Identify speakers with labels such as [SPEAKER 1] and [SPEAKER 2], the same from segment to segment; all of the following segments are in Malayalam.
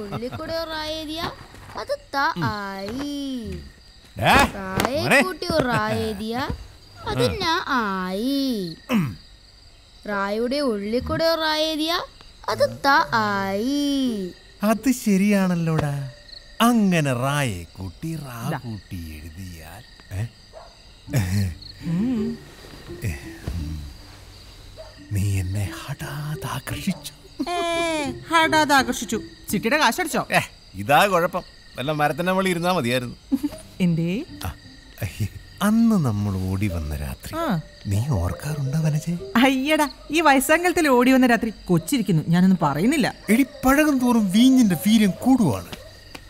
[SPEAKER 1] ഉള്ളിക്കൂടെ റായേരിയ അത് ആയി. കൂട്ടി റായേരിയ അത് ഞാൻ ആയി. റായുടെ ഉള്ളിക്കൂടെ റായേരിയ അത് ആയി.
[SPEAKER 2] അത് ശരിയാണല്ലോടാ. അങ്ങനെ റായെ കൂട്ടി റാ കൂട്ടി എഴുതിയാൽ നീ എന്നെ ഹഠാതാകർഷിച്ചു.
[SPEAKER 3] ഹഠാതാകർഷിച്ചു. ചിട്ടിയുടെ കാശടിച്ചോ?
[SPEAKER 2] ഇതാ കുഴപ്പം. വല്ല മരത്തിന്റെ മുകളിൽ ഇരുന്നാ മതിയായിരുന്നു.
[SPEAKER 3] എന്തേ?
[SPEAKER 2] അന്ന് നമ്മൾ ഓടി വന്ന രാത്രി നീ ഓർക്കാറുണ്ടോ വനജേ?
[SPEAKER 3] അയ്യടാ, ഈ വയസ്സാങ്കലത്തിൽ ഓടി വന്ന രാത്രി കൊച്ചിരിക്കുന്നു. ഞാനൊന്നും പറയുന്നില്ല.
[SPEAKER 2] എടി, പഴകും തോറും വീഞ്ഞിന്റെ വീര്യം കൂടുവാണ്.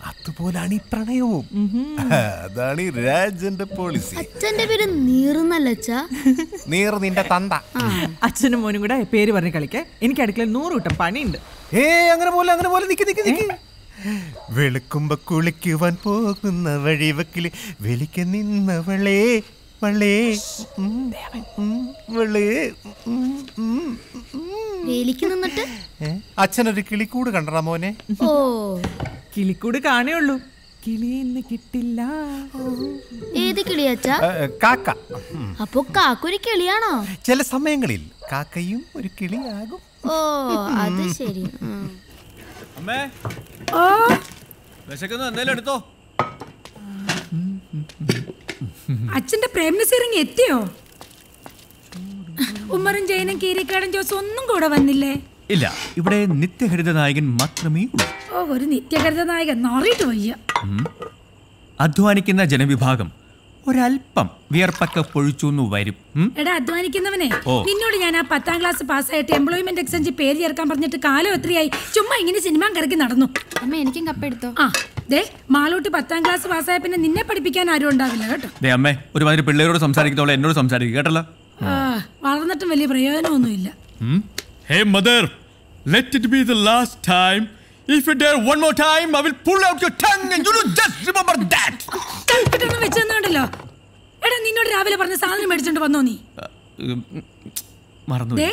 [SPEAKER 2] അതുപോലാണ് ഈ പ്രണയവും. അതാണ് ഈ രാജന്റെ പോളിസി.
[SPEAKER 1] അച്ഛന്റെ പേര് നീറുന്നല്ല.
[SPEAKER 2] നീർ നിന്റെ തന്ത.
[SPEAKER 3] അച്ഛനും മോനും കൂടെ പേര് പറഞ്ഞ് കളിക്കാൻ എനിക്ക് അടുക്കളയിൽ 100 കൂട്ടം പണിയുണ്ട്.
[SPEAKER 2] അങ്ങനെ പോലെ നിക്ക്. വെളുക്കുമ്പോ കുളിക്കുവാൻ പോകുന്ന വഴിവക്കില് വെളിക്ക് നിന്നവളേ വളേ
[SPEAKER 1] നിന്നിട്ട്
[SPEAKER 2] അച്ഛനൊരു കിളിക്കൂട് കണ്ടടാ മോനെ.
[SPEAKER 1] ഓ,
[SPEAKER 3] കിളിക്കൂട് കാണേ ഉള്ളൂ, കിളിയെന്ന് കിട്ടില്ല.
[SPEAKER 1] ഏത് കിളിയച്ചാ?
[SPEAKER 2] കാക്ക.
[SPEAKER 1] അപ്പൊ കാക്കൊരു കിളിയാണോ?
[SPEAKER 2] ചില സമയങ്ങളിൽ കാക്കയും ഒരു കിളിയാകും.
[SPEAKER 1] ഓ, അത് ശരി.
[SPEAKER 4] അമ്മേ, വിശക്കുന്നു, എന്തേലും എടുത്തോ.
[SPEAKER 5] അച്ഛന്റെ പ്രേംനസീറിങ് എത്തിയോ? ഉമ്മറും ജയനും കീരിക്കാടൻ ജോസും ഒന്നും കൂടെ വന്നില്ലേ?
[SPEAKER 4] ഇല്ല, ഇവിടെ നിത്യഹരിത നായകൻ മാത്രമേ ഉള്ളൂ.
[SPEAKER 5] ഓ, ഒരു നിത്യഹരിത നായകൻ നോറിയിട്ട് വയ്യ.
[SPEAKER 4] അധ്വാനിക്കുന്ന ജനവിഭാഗം ഒരല്പം വിയർപ്പൊക്കെ പൊഴിച്ചു വരും.
[SPEAKER 5] എടാ അധ്വാനിക്കുന്നവനെ, നിന്നോട് ഞാൻ ആ 10ാം ക്ലാസ് പാസ്സായിട്ട് എംപ്ലോയ്മെന്റ് എക്സ്ചേഞ്ച് പേര് ചേർക്കാൻ പറഞ്ഞിട്ട് കാലം എത്രയായി? ചുമ്മാ ഇങ്ങനെ സിനിമ കറക്കി നടന്നു.
[SPEAKER 1] അമ്മ, എനിക്കും കപ്പെടുത്തോ?
[SPEAKER 5] ആ ദേ, മാളൂട്ടി 10ാം ക്ലാസ് പാസ്സായ പിന്നെ നിന്നെ പഠിപ്പിക്കാൻ ആരും ഉണ്ടാവില്ല കേട്ടോ.
[SPEAKER 4] അമ്മേ, ഒരുമാതിരി പിള്ളേരോട് സംസാരിക്കുന്നവളെ എന്നോട് സംസാരിക്കുക കേട്ടല്ലോ.
[SPEAKER 5] വളർന്നിട്ടും വലിയ പ്രയോജനമൊന്നുമില്ല.
[SPEAKER 4] Hey mother, let it be the last time. If you dare one more time, I will pull out your tongue and you will just remember that.
[SPEAKER 5] കൽപ്പിട്ടൊന്നും വെച്ചെന്നുണ്ടല്ലോ. എടാ, നിന്നോട് രാവിലെ പറഞ്ഞ സാധനം മേടിച്ചോണ്ട് വന്നോ നീ?
[SPEAKER 4] മറന്നു.
[SPEAKER 5] ദേ,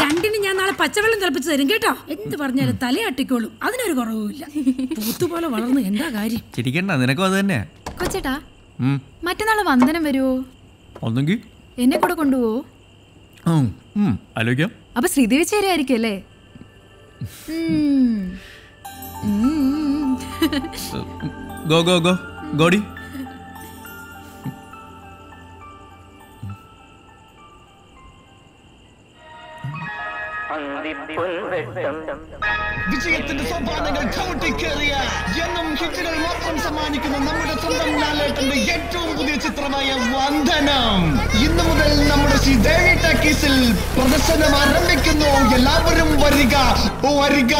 [SPEAKER 5] രണ്ടിന് ഞാൻ നാളെ പച്ചവെള്ളം തിളപ്പിച്ച് തരും കേട്ടോ. എന്ത് പറഞ്ഞാലും തലയാട്ടിക്കോളും, അതിനൊരു കുറവുമില്ല. പൂത്തുപോലെ വളർന്നു, എന്താ കാര്യം?
[SPEAKER 4] ചിരിക്കണ്ട, നിനക്കും അത് തന്നെ.
[SPEAKER 1] കൊച്ചേട്ടാ, മറ്റന്നാള് വന്ദനം വരുവോ?
[SPEAKER 4] ഒന്നെങ്കിൽ
[SPEAKER 1] എന്നെ കൂടെ കൊണ്ടുപോവോ?
[SPEAKER 4] ആലോചിക്കാം.
[SPEAKER 1] അപ്പൊ ശ്രീദേവി ചേരായിരിക്കും അല്ലേ?
[SPEAKER 4] ഗോ ഗോ ഗോ ഗോഡി.
[SPEAKER 6] വിജയത്തിന്റെ സോപാനങ്ങൾ ചവിട്ടിക്കേറിയ എന്നും ഹിറ്റുകൾ മാത്രം സമ്മാനിക്കുന്ന നമ്മുടെ സ്വന്തം ലാലേട്ടന്റെ ഏറ്റവും പുതിയ ചിത്രമായ വന്ദനം ഇന്നു മുതൽ നമ്മുടെ ശ്രീദേവി ടാക്കീസിൽ പ്രദർശനം ആരംഭിക്കുന്നു. എല്ലാവരും വരിക വരിക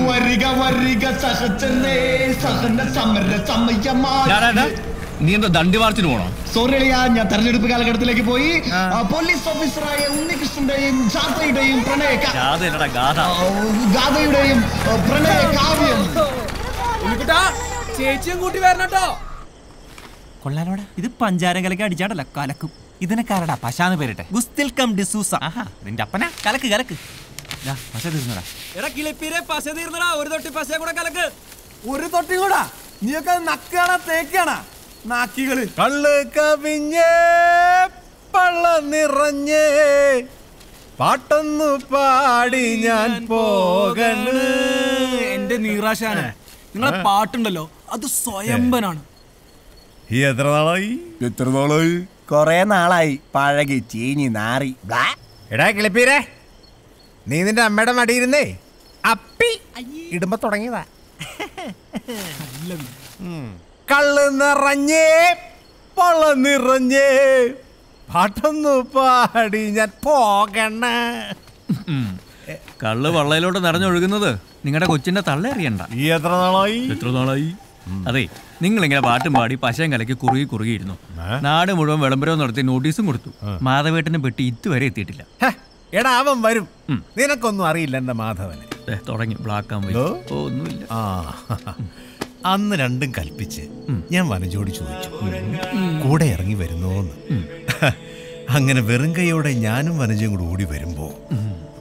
[SPEAKER 6] വരിക വരിക, സഹജനേ സഹന സമര സമയമാണ്.
[SPEAKER 4] നീ എന്താ ദണ്ഡി മാർച്ചിന് പോണോ?
[SPEAKER 6] സോറി അളിയാ, ഞാൻ തെരഞ്ഞെടുപ്പ് കാലഘട്ടത്തിലേക്ക് പോയി. പോലീസ് ഓഫീസറായ ഉണ്ണികൃഷ്ണന്റെയും ജാഥയുടെയും ഗാഥയുടെയും പ്രണയ കാവ്യം.
[SPEAKER 7] ചേച്ചിയും കൂട്ടി വരണട്ടോ.
[SPEAKER 4] കൊള്ളാലോടാ, ഇത് പഞ്ചാരം കലക്കി അടിച്ചാടല്ല കലക്കും. ഇതിനെക്കാരടാ പശാന്ന് പേരിട്ടെ. ഗുസ്തിൽ കം ഡിസൂസ. നിന്റെ അപ്പനാ. കലക്ക് കലക്ക്. പശ തീർന്നടാ.
[SPEAKER 7] എടാ കിളിപ്പീരെ, പശ തീർന്നടാ. ഒരു തൊട്ടി പശ കൂടെ കലക്ക്.
[SPEAKER 8] ഒരു തൊട്ടി കൂടാ? നീയൊക്കെ നക്കാണാ തേക്കാണാ? നാക്കികള്.
[SPEAKER 2] കള്ള് കവിഞ്ഞേ പള്ള നിറഞ്ഞേ പാട്ടൊന്നു പാടി ഞാൻ പോകണ്.
[SPEAKER 7] എന്റെ നീറാശാന, നിങ്ങളെ പാട്ടുണ്ടല്ലോ, അത് സ്വയംഭനാണ്.
[SPEAKER 2] എത്ര നാളായി?
[SPEAKER 8] കൊറേ നാളായി. പഴകി ചീഞ്ഞി നാറി.
[SPEAKER 2] എടാ കിളിപ്പീരെ, നീ നിന്റെ അമ്മയുടെ മടിയിരുന്നേ അപ്പി ഇടുമ്പോ തുടങ്ങിയതാ. കള്ള് നിറഞ്ഞേ പൊള്ള നിറഞ്ഞേ പാട്ടൊന്നു പാടി ഞാൻ പോകണ.
[SPEAKER 4] കള്ള് വള്ളയിലോട്ട് നിറഞ്ഞൊഴുകുന്നത് നിങ്ങളുടെ കൊച്ചിന്റെ തള്ള അറിയണ്ട.
[SPEAKER 2] എത്ര നാളായി?
[SPEAKER 4] അതെ, നിങ്ങളിങ്ങനെ പാട്ടും പാടി പശയും കലക്കി കുറുകിയിരുന്നു. നാട് മുഴുവൻ വിളംബരവും നടത്തി നോട്ടീസും കൊടുത്തു. മാധവേട്ടനെ പെട്ടി ഇതുവരെ എത്തിയിട്ടില്ല.
[SPEAKER 2] എടാ, അവൻ വരും. നിനക്കൊന്നും അറിയില്ല എന്റെ മാധവന്.
[SPEAKER 4] തുടങ്ങി ബ്ലാക്ക് ആൻഡ് വൈറ്റ്. ഒന്നുമില്ല.
[SPEAKER 2] അന്ന് രണ്ടും കൽപ്പിച്ച് ഞാൻ വനജോട് ചോദിച്ചു കൂടെ ഇറങ്ങി വരുന്നോന്ന്. അങ്ങനെ വെറും കൈയോടെ ഞാനും വനജയും കൂടെ ഓടി വരുമ്പോ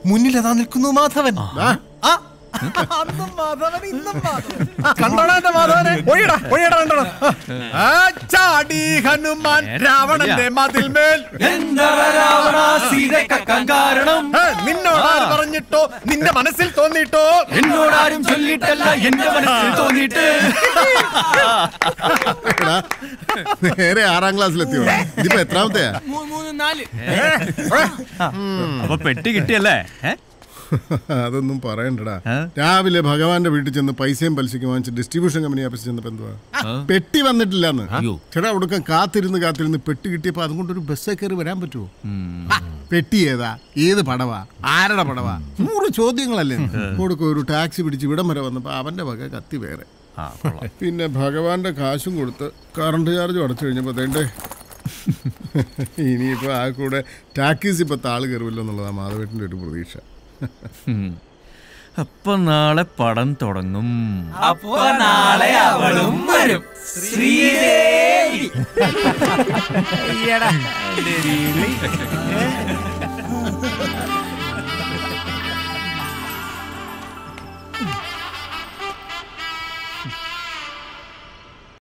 [SPEAKER 2] മുന്നിൽ അതാ നിൽക്കുന്നു മാധവൻ.
[SPEAKER 8] അന്നും മാധവൻ ഇന്നും മാധവൻ.
[SPEAKER 2] കണ്ടോടാ എന്റെ മാധവനെ? ഒഴിയടാ, ഒഴിയടാ, കണ്ടോടാ. ആ, ചാടി ഹനുമാൻ രാവണന്റെ മതിൽമേൽ.
[SPEAKER 8] കാരണം
[SPEAKER 2] നിന്നോടാര് പറഞ്ഞിട്ടോ? നിന്റെ മനസ്സിൽ തോന്നിട്ടോ?
[SPEAKER 8] എന്നോടാരും ചൊല്ലിട്ടല്ല എന്റെ മനസ്സിൽ തോന്നിയിട്ട്.
[SPEAKER 9] നേരെ 6ാം ക്ലാസ്സിലെത്തിയോ? ഇതിപ്പോ എത്രാമത്തെയാ?
[SPEAKER 7] 4.
[SPEAKER 4] അപ്പൊ പെട്ടി കിട്ടിയല്ലേ?
[SPEAKER 9] അതൊന്നും പറയണ്ടടാ. രാവിലെ ഭഗവാന്റെ വീട്ടിൽ ചെന്ന് പൈസയും പലിശയ്ക്ക് വാങ്ങിച്ച് ഡിസ്ട്രിബ്യൂഷൻ കമ്പനി ഓഫീസിൽ ചെന്നപ്പോ എന്തുവാ പെട്ടി വന്നിട്ടില്ലെന്ന്. ചേട്ടാ ഒടുക്കം കാത്തിരുന്ന് പെട്ടി കിട്ടിയപ്പോ അതുകൊണ്ടൊരു ബസ്സേ കയറി വരാൻ പറ്റുമോ? പെട്ടി ഏതാ, ഏത് പടവാ, ആരുടെ പടവാ, 100 ചോദ്യങ്ങളല്ലേ. കൊടുക്കും ഒരു ടാക്സി പിടിച്ച് ഇവിടം വരെ വന്നപ്പോ അവന്റെ വക കത്തി വേറെ. പിന്നെ ഭഗവാന്റെ കാശും കൊടുത്ത് കറണ്ട് ചാർജും അടച്ചു കഴിഞ്ഞപ്പോ അതേണ്ടേ ഇനിയിപ്പോ ആ കൂടെ ടാക്സി ഇപ്പൊ താള് കയറുമല്ലോ എന്നുള്ളതാ മാധവേട്ടന്റെ ഒരു പ്രതീക്ഷ.
[SPEAKER 4] അപ്പൊ നാളെ പടം തുടങ്ങും.
[SPEAKER 8] അപ്പൊ നാളെ അവളും വരും. ശ്രീദേവി.